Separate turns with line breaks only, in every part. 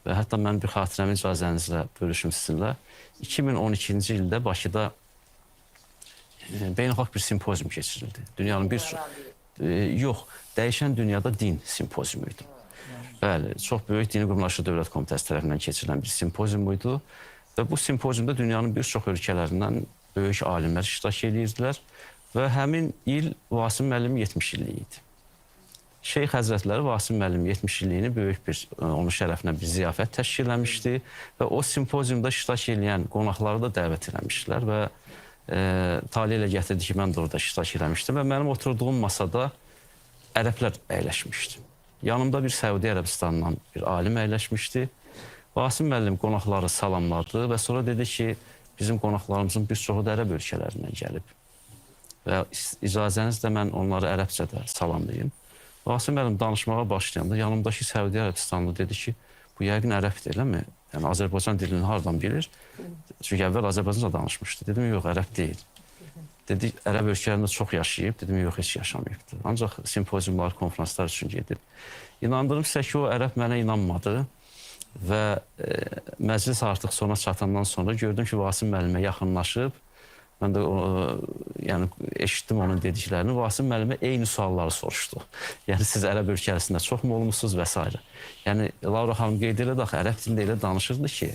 və hətta mən bir xatirəmi icazənizlə bölüşüm sizinlə. 2012-ci ildə Bakıda beynəlxalq bir simpozium keçirildi. Dünyanın bir yox, dəyişən dünyada din simpoziumu idi. Bəli, çox böyük Dini Qurumlaşdırma Dövlət Komitəsi tərəfindən keçirilən bir simpozium idi və bu simpoziumda dünyanın bir çox ölkələrindən böyük alimlər iştirak edirdilər və həmin il Vasim müəllimin 70 illiyi idi. Şeyx Həzrətləri Vasim müəllimin 70 illiyini böyük bir, onun şərəfinə bir ziyafət təşkil eləmişdi və o simpoziumda iştirak edən qonaqları da dəvət eləmişdilər və tali ilə gətirdi ki, mən də orada iştirak eləmişdim və mənim oturduğum masada ərəblər əyləşmişdi. Yanımda bir Səudi Ərəbistanından bir alim əyləşmişdi. Vasim müəllim qonaqları salamladı və sonra dedi ki, bizim qonaqlarımızın bir çoxu da ərəb ölkələrindən gəlib. Və icazənizlə mən onları ərəbcə də salamlayım. Vasim müəllim danışmağa başlayanda yanımdakı Səudi Ərəbistanlı dedi ki, bu yəqin ərəbdir, eləmi? Yəni Azərbaycan dilini hardan bilir? Çünki əvvəl Azərbaycanca danışmışdı. Dedim, yox, ərəb deyil. Dedi, ərəb ölkələrində çox yaşayıb. Dedim, yox, heç yaşamayıbdır. Ancaq simpoziumlar, konferanslar üçün gedib. İnandırım sizə ki, o ərəb mənə inanmadı və məclis artıq sona çatandan sonra gördüm ki, Vasim müəllimə yaxınlaşıb. Mən də yəni, eşitdim onun dediklərini. Vasim müəllimə eyni sualları soruşdu. Yəni, siz ərəb ölkəsində çoxmu olmuşsunuz və s. Yəni, Laura xanım qeyd elədi, axı, ərəb dilində elə danışırdı ki,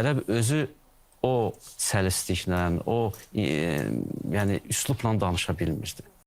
ərəb özü o səlisliklə, o yəni, üslubla danışa bilmirdi.